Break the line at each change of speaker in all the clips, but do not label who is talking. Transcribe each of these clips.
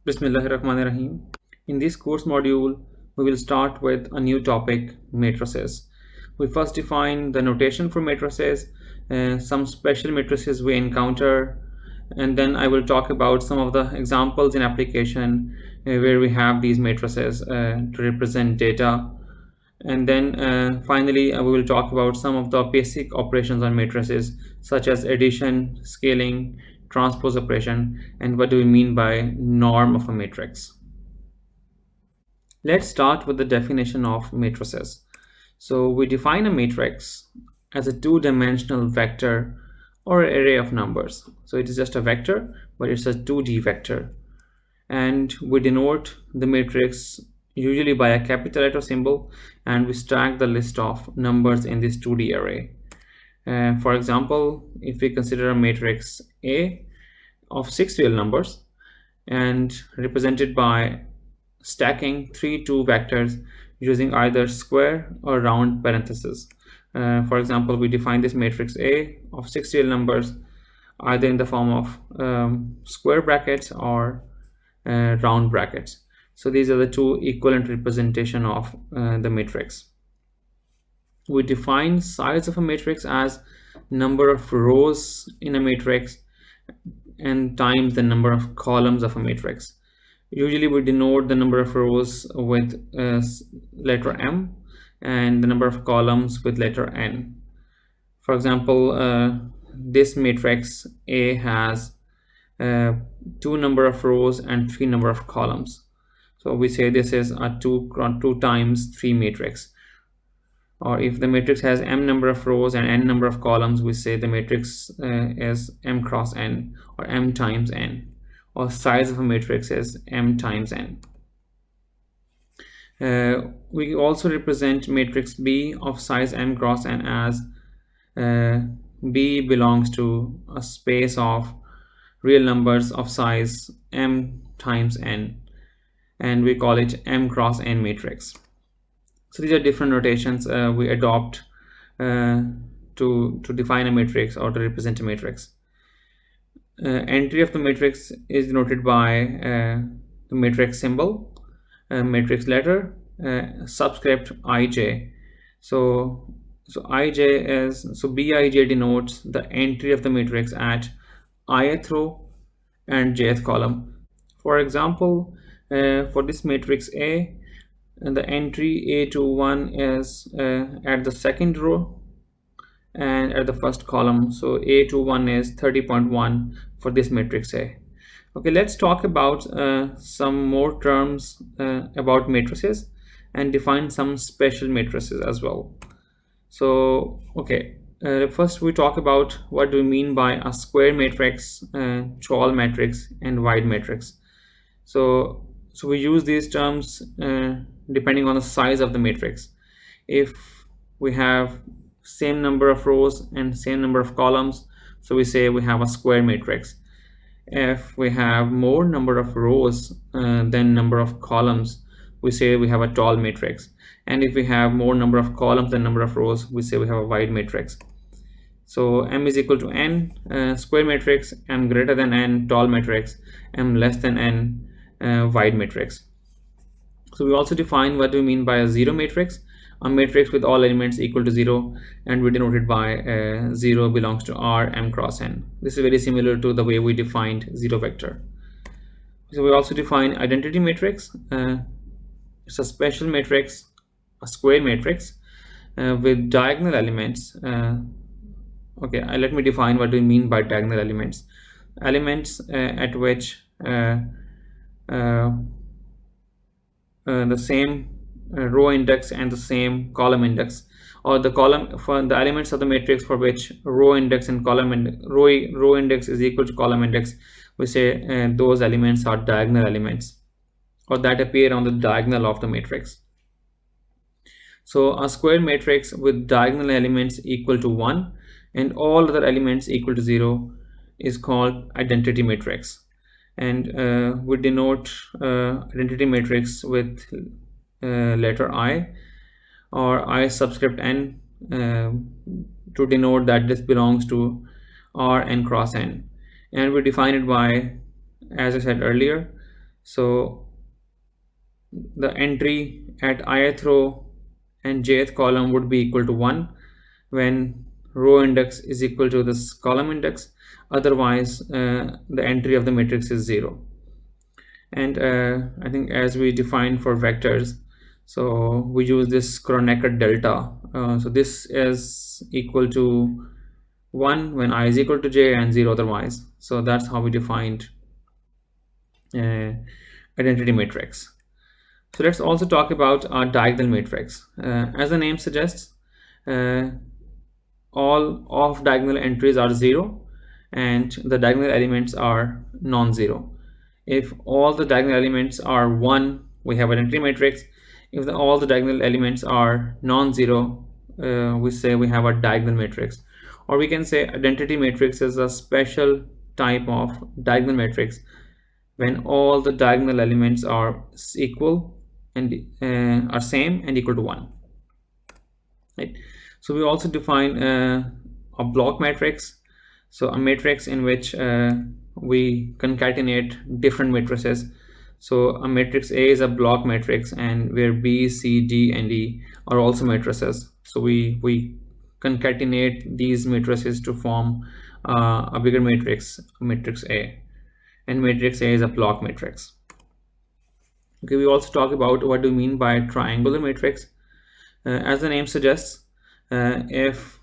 Bismillahirrahmanirrahim. In this course module, we will start with a new topic, matrices. We first define the notation for matrices, some special matrices we encounter, and then I will talk about some of the examples in application where we have these matrices to represent data. And then finally, we will talk about some of the basic operations on matrices, such as addition, scaling, transpose operation, and what do we mean by norm of a matrix. Let's start with the definition of matrices. So we define a matrix as a two-dimensional vector or array of numbers. So it is just a vector, but it's a 2D vector. And we denote the matrix usually by a capital letter symbol, and we stack the list of numbers in this 2D array. For example, if we consider a matrix A of 6 real numbers and represented by stacking 2 vectors using either square or round parentheses. For example, we define this matrix A of 6 real numbers either in the form of square brackets or round brackets. So these are the two equivalent representation of the matrix. We define size of a matrix as number of rows in a matrix and times the number of columns of a matrix. Usually we denote the number of rows with letter M and the number of columns with letter N. For example, this matrix A has 2 number of rows and 3 number of columns. So we say this is a 2 times 3 matrix. Or if the matrix has m number of rows and n number of columns, we say the matrix is m cross n or m times n, or size of a matrix is m times n. We also represent matrix B of size m cross n as B belongs to a space of real numbers of size m times n, and we call it m cross n matrix. So these are different notations we adopt to define a matrix or to represent a matrix. Entry of the matrix is denoted by the matrix symbol, matrix letter, subscript ij. So bij denotes the entry of the matrix at ith row and jth column. For example, for this matrix A, and the entry A21 is at the second row and at the first column. So A21 is 30.1 for this matrix A. Okay, let's talk about some more terms about matrices and define some special matrices as well. So okay, first we talk about what do we mean by a square matrix, tall matrix, and wide matrix. So we use these terms depending on the size of the matrix. If we have same number of rows and same number of columns, so we say we have a square matrix. If we have more number of rows than number of columns, we say we have a tall matrix. And if we have more number of columns than number of rows, we say we have a wide matrix. So m is equal to n, square matrix, m greater than n, tall matrix, m less than n, wide matrix. So we also define what we mean by a zero matrix, a matrix with all elements equal to 0, and we denote it by 0 belongs to R m cross n. This is very similar to the way we defined zero vector. So we also define identity matrix. It's a special matrix, a square matrix with diagonal elements. Okay, let me define what we mean by diagonal elements. Elements at which the same row index and the same column index, or the column for the elements of the matrix for which row index and column row index is equal to column index, we say those elements are diagonal elements, or that appear on the diagonal of the matrix. So a square matrix with diagonal elements equal to 1 and all other elements equal to 0 is called identity matrix. And we denote identity matrix with letter I or I subscript n to denote that this belongs to R n cross n, and we define it by, as I said earlier, So the entry at ith row and jth column would be equal to 1 when row index is equal to this column index. Otherwise, the entry of the matrix is 0. And I think as we define for vectors, so we use this Kronecker delta. So this is equal to 1 when I is equal to j and 0 otherwise. So that's how we defined identity matrix. So let's also talk about our diagonal matrix. As the name suggests, all off diagonal entries are 0 and the diagonal elements are non-zero. If all the diagonal elements are 1, we have an identity matrix. If all the diagonal elements are non-zero, we say we have a diagonal matrix. Or we can say identity matrix is a special type of diagonal matrix when all the diagonal elements are equal and are same and equal to 1. Right? So we also define a block matrix. So a matrix in which we concatenate different matrices. So a matrix A is a block matrix, and where B, C, D, and E are also matrices. So we concatenate these matrices to form a bigger matrix, matrix A, and matrix A is a block matrix. Okay, we also talk about what do we mean by triangular matrix. As the name suggests, if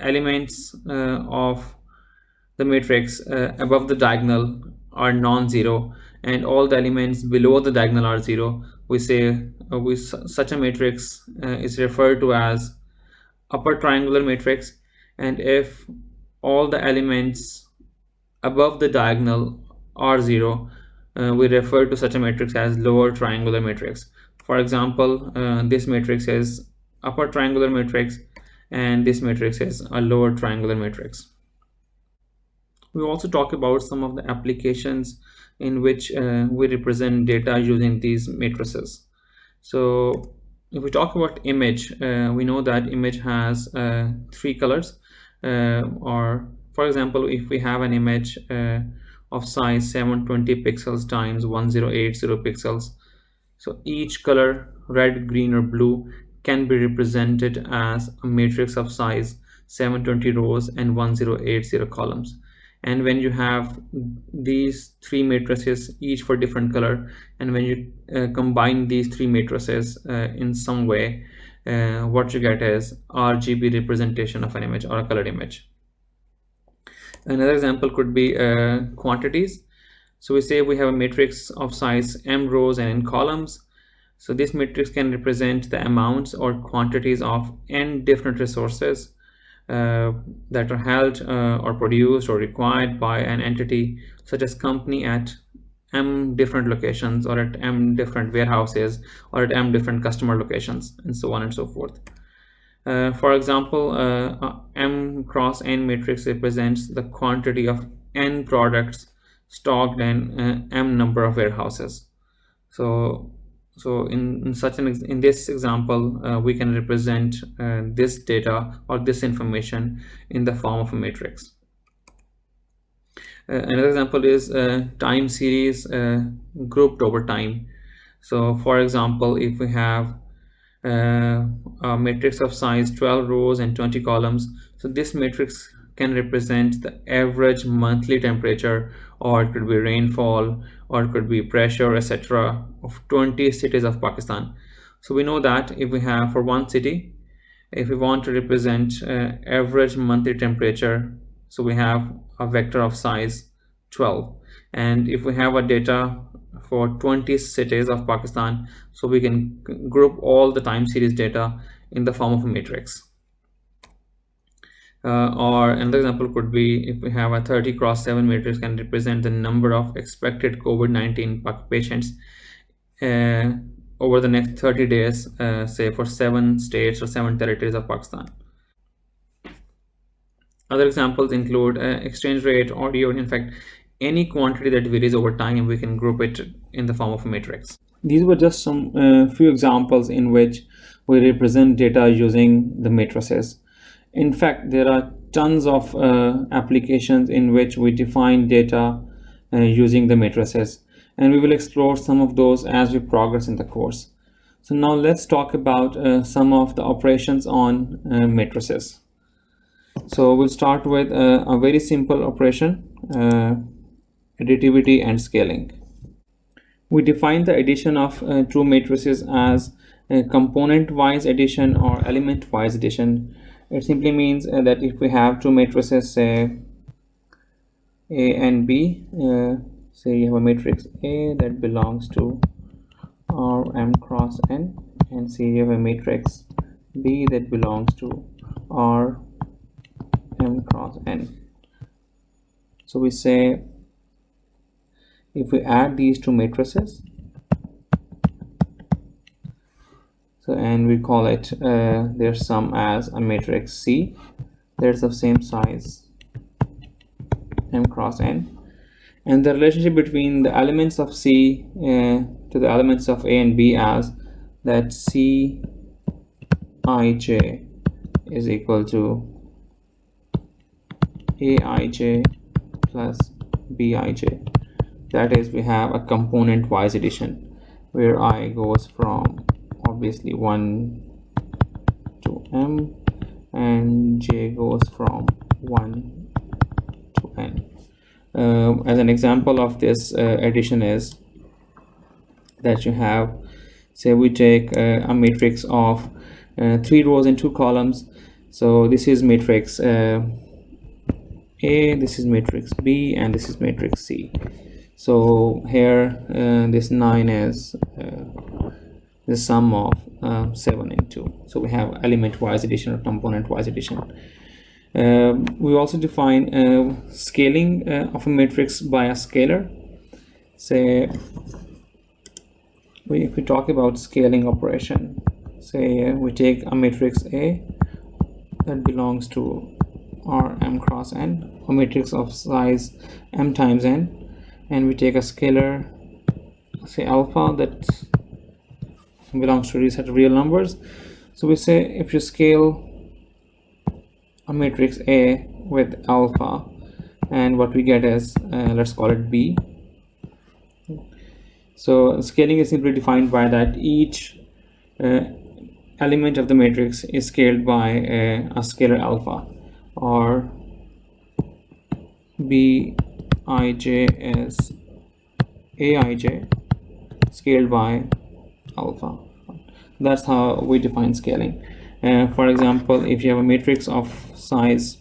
elements of the matrix above the diagonal are non-zero and all the elements below the diagonal are 0, we say such a matrix is referred to as upper triangular matrix. And if all the elements above the diagonal are 0, we refer to such a matrix as lower triangular matrix. For example, this matrix is upper triangular matrix and this matrix is a lower triangular matrix. We also talk about some of the applications in which we represent data using these matrices. So if we talk about image, we know that image has 3 colors, or for example, if we have an image of size 720 pixels times 1080 pixels, so each color, red, green, or blue, can be represented as a matrix of size 720 rows and 1080 columns. And when you have these 3 matrices, each for different color, and when you combine these 3 matrices in some way, what you get is RGB representation of an image or a colored image. Another example could be quantities. So we say we have a matrix of size m rows and n columns. So this matrix can represent the amounts or quantities of n different resources that are held or produced or required by an entity such as company at m different locations, or at m different warehouses, or at m different customer locations, and so on and so forth. For example, m cross n matrix represents the quantity of n products stocked in m number of warehouses. So in this example, we can represent this data or this information in the form of a matrix. Another example is time series grouped over time. So for example, if we have a matrix of size 12 rows and 20 columns, so this matrix can represent the average monthly temperature, or it could be rainfall, or it could be pressure, etc., of 20 cities of Pakistan. So we know that if we have for one city, if we want to represent average monthly temperature, so we have a vector of size 12, and if we have a data for 20 cities of Pakistan, so we can group all the time series data in the form of a matrix. Or another example could be if we have a 30 cross 7 matrix, can represent the number of expected COVID-19 patients over the next 30 days, say for 7 states or 7 territories of Pakistan. Other examples include exchange rate, audio, and in fact any quantity that varies over time, we can group it in the form of a matrix. These were just some few examples in which we represent data using the matrices. In fact, there are tons of applications in which we define data using the matrices, and we will explore some of those as we progress in the course. So now let's talk about some of the operations on matrices. So we'll start with a very simple operation, additivity and scaling. We define the addition of two matrices as component-wise addition or element-wise addition. It simply means that if we have two matrices, say A and B, say you have a matrix A that belongs to R M cross N, and say you have a matrix B that belongs to R M cross N. So we say if we add these two matrices, so and we call it their sum as a matrix C that's of same size M cross N, and the relationship between the elements of C to the elements of A and B as that C I j is equal to A I j plus B I j. That is, we have a component wise addition where I goes from obviously 1 to M and J goes from 1 to N. As an example of this addition is that you have, say we take a matrix of 3 rows and 2 columns. So this is matrix A, this is matrix B, and this is matrix C. So here this 9 is the sum of 7 and 2. So we have element wise addition or component wise addition. We also define scaling of a matrix by a scalar. Say if we talk about scaling operation, say we take a matrix A that belongs to R M cross N, a matrix of size M times N, and we take a scalar, say alpha, that belongs to a set of real numbers. So we say if you scale a matrix A with alpha, and what we get is let's call it B. So scaling is simply defined by that each element of the matrix is scaled by a scalar alpha, or B I j is A I j scaled by alpha. That's how we define scaling. For example, if you have a matrix of size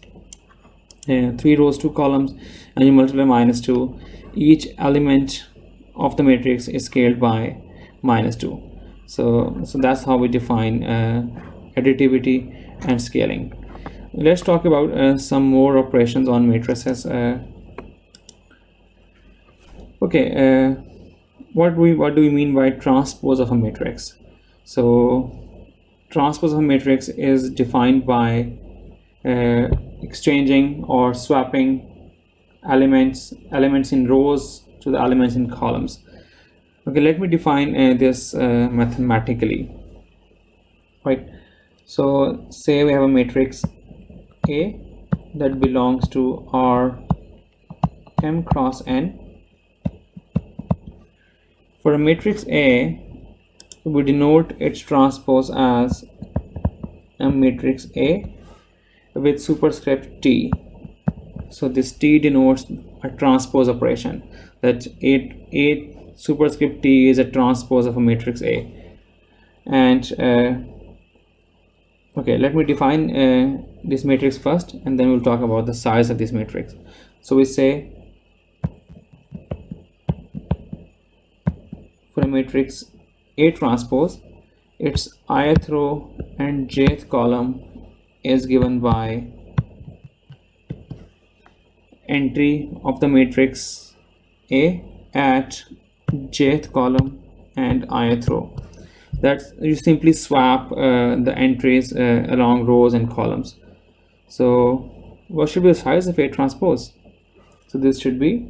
3 rows 2 columns and you multiply -2, each element of the matrix is scaled by -2. So that's how we define additivity and scaling. Let's talk about some more operations on matrices. What do we mean by transpose of a matrix? So transpose of a matrix is defined by exchanging or swapping elements in rows to the elements in columns. Okay, let me define this mathematically. Right. So say we have a matrix A that belongs to R M cross N. For a matrix A, we denote its transpose as a matrix A with superscript T. So this T denotes a transpose operation, that A superscript T is a transpose of a matrix A. And okay, let me define this matrix first, and then we'll talk about the size of this matrix. So we say for a matrix A transpose, its ith row and jth column is given by entry of the matrix A at jth column and ith row. That's, you simply swap the entries along rows and columns. So what should be the size of A transpose? So this should be,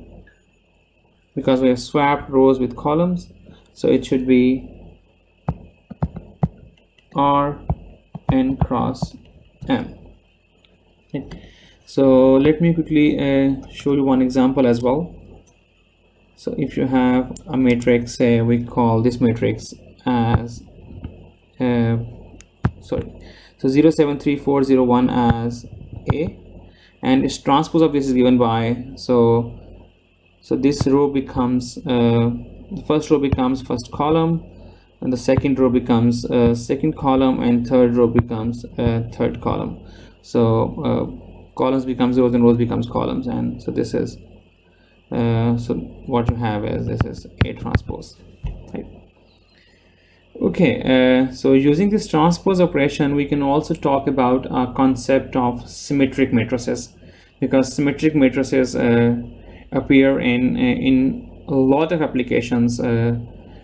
because we have swapped rows with columns, so it should be R N cross M. Okay. So let me quickly show you one example as well. So if you have a matrix, say we call this matrix as sorry, so 0 7 3 4 0 1 as A, and its transpose of this is given by, so this row becomes the first row becomes first column, and the second row becomes second column, and third row becomes third column. So columns becomes rows and rows becomes columns, and so this is so what you have is this is A transpose, right? Okay, so using this transpose operation, we can also talk about a concept of symmetric matrices, because symmetric matrices appear in a lot of applications,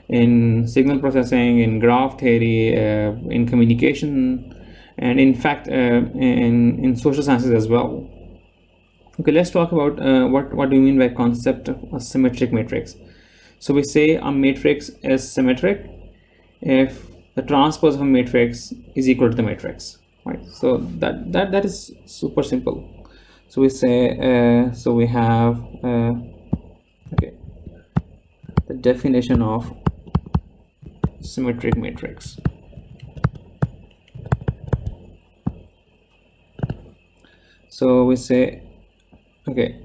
in signal processing, in graph theory, in communication, and in fact in social sciences as well. Okay, let's talk about what do you mean by concept of a symmetric matrix. So we say a matrix is symmetric if the transpose of a matrix is equal to the matrix, right? So that is super simple. So we say so we have okay, the definition of symmetric matrix. So we say, okay,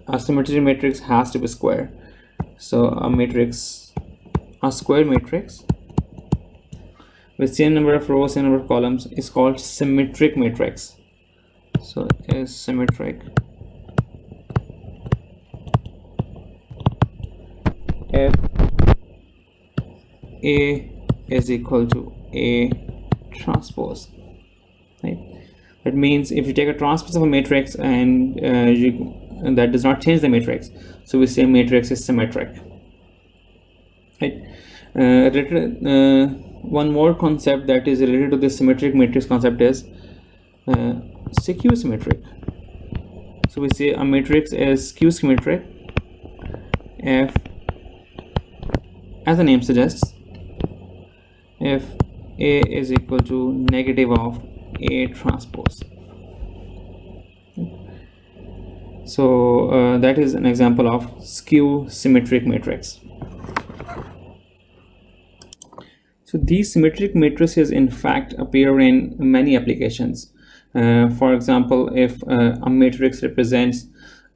a symmetric matrix has to be square. So a square matrix with same number of rows, same number of columns is called symmetric matrix. So is symmetric if A is equal to A transpose, right? That means if you take a transpose of a matrix and that does not change the matrix, so we say matrix is symmetric, right? One more concept that is related to this symmetric matrix concept is skew symmetric. So we say a matrix is skew symmetric if, as the name suggests, if A is equal to negative of A transpose. So that is an example of skew symmetric matrix. So these symmetric matrices in fact appear in many applications. For example, if a matrix represents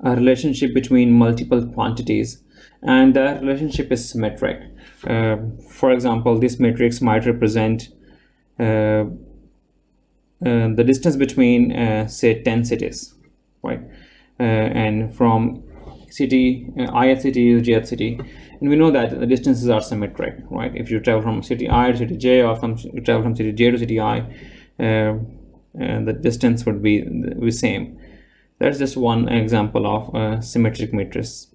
a relationship between multiple quantities and that relationship is symmetric, for example, this matrix might represent the distance between say 10 cities, right? And from city ith city to jth city, and we know that the distances are symmetric, right? If you travel from city I to city j, or you travel from city j to city I, the distance would be the same. That's just one example of symmetric matrix.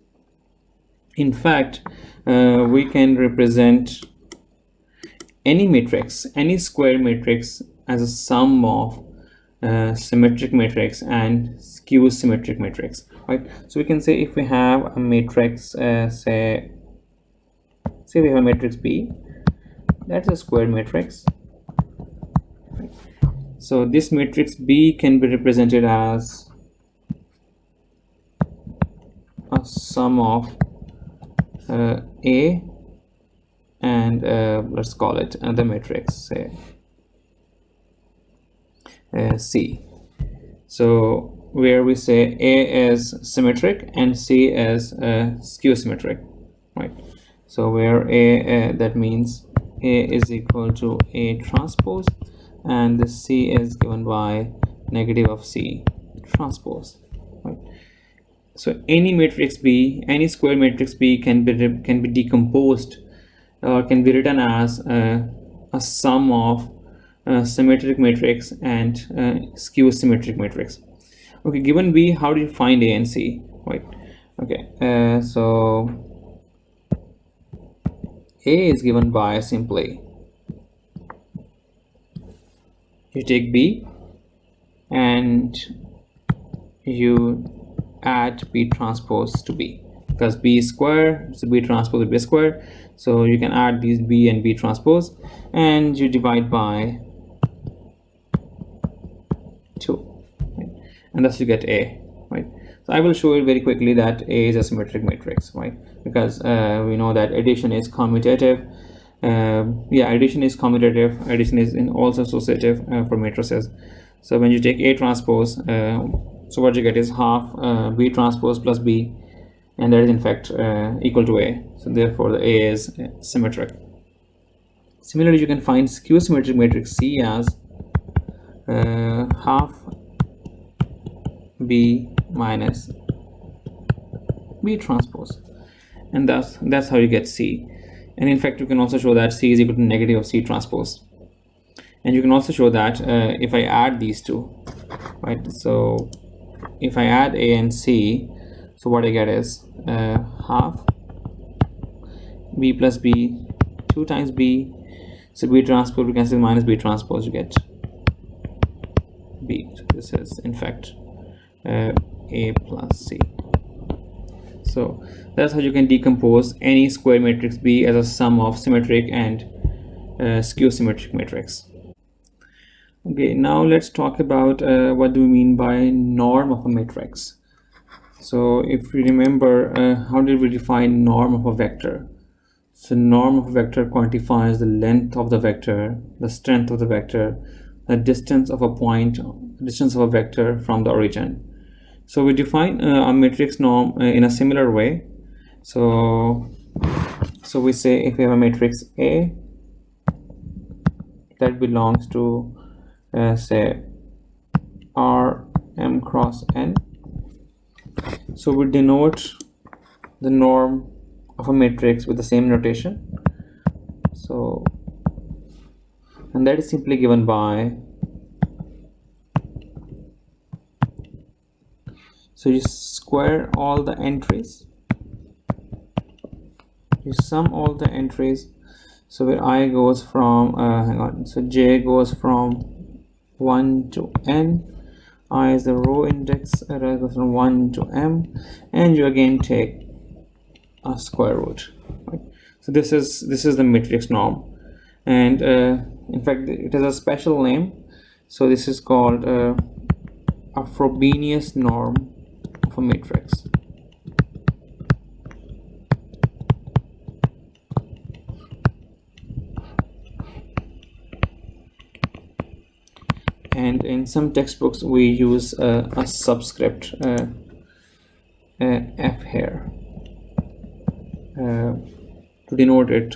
In fact, we can represent any matrix, any square matrix, as a sum of symmetric matrix and skew symmetric matrix, right? So we can say if we have a matrix, say we have a matrix B, that's a square matrix, right? So this matrix B can be represented as a sum of A and let's call it the matrix, say C. So where we say A is symmetric and C is skew symmetric, right? So where A that means A is equal to A transpose, and the C is given by negative of C transpose, right? So any matrix B, any square matrix B can be decomposed or can be written as a sum of symmetric matrix and skew symmetric matrix. Okay, given B, how do you find A and C, right? Okay, so A is given by simply you take B and you add B transpose to B, because B is square, so B transpose will be square. So you can add these B and B transpose and you divide by 2, right? And thus you get A, right? So I will show you very quickly that A is a symmetric matrix, right? Because we know that addition is commutative. Addition is commutative. Addition is also associative for matrices. So when you take A transpose, so what you get is half B transpose plus B, and that is in fact equal to A. So therefore the A is symmetric. Similarly, you can find skew symmetric matrix C as half B minus B transpose, and that's how you get C. And in fact, you can also show that C is equal to negative of C transpose. And you can also show that if I add these two, right? So if I add A and C, so what I get is half B plus B, 2 times B. So B transpose, we can say minus B transpose, you get B. So this is in fact A plus C. So that's how you can decompose any square matrix B as a sum of symmetric and skew symmetric matrix. Okay, now let's talk about what do we mean by norm of a matrix. So if we remember, how did we define norm of a vector? So norm of a vector quantifies the length of the vector, the strength of the vector, the distance of a point, distance of a vector from the origin. So we define a matrix norm in a similar way. So we say if we have a matrix A that belongs to say R M cross N, so we denote the norm of a matrix with the same notation. So, and that is simply given by, so you square all the entries, you sum all the entries. So where I goes from so J goes from 1 to N, I is the row index, goes from 1 to M, and you again take a square root, right? So this is the matrix norm, and in fact it has a special name. So this is called a Frobenius norm of a matrix. And in some textbooks we use a subscript F here to denote it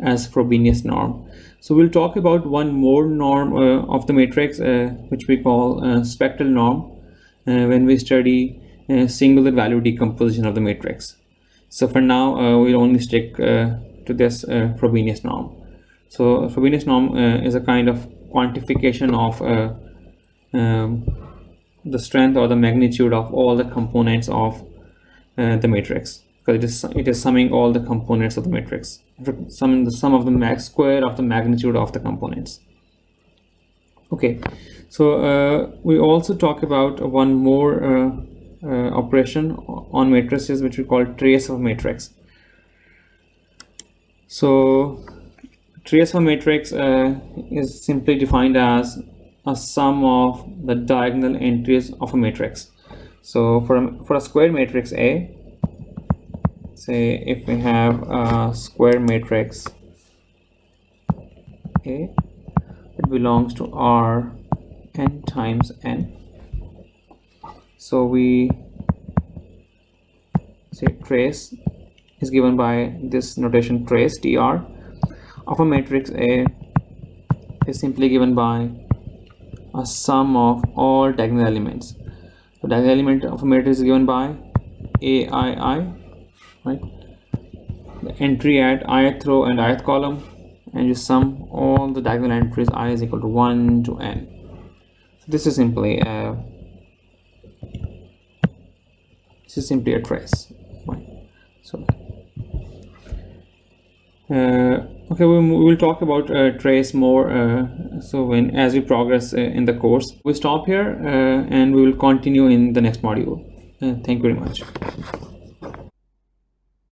as Frobenius norm. So we'll talk about one more norm of the matrix, which we call spectral norm, when we study singular value decomposition of the matrix. So for now we'll only stick to this Frobenius norm. So Frobenius norm is a kind of quantification of the strength or the magnitude of all the components of the matrix, because it is summing all the components of the matrix, the sum of the max square of the magnitude of the components. Okay, so we also talk about one more operation on matrices, which we call trace of matrix. So trace of matrix is simply defined as a sum of the diagonal entries of a matrix. So for a square matrix A, say if we have a square matrix A, it belongs to R n times n. So we say trace is given by this notation trace tr of a matrix A is simply given by a sum of all diagonal elements. The diagonal element of a matrix is given by aii, right? The entry at ith row and ith column, and you sum all the diagonal entries. I is equal to 1 to n. So this is simply a trace, right? So okay, we will talk about trace more so as we progress in the course. We stop here and we will continue in the next module. Thank you very much.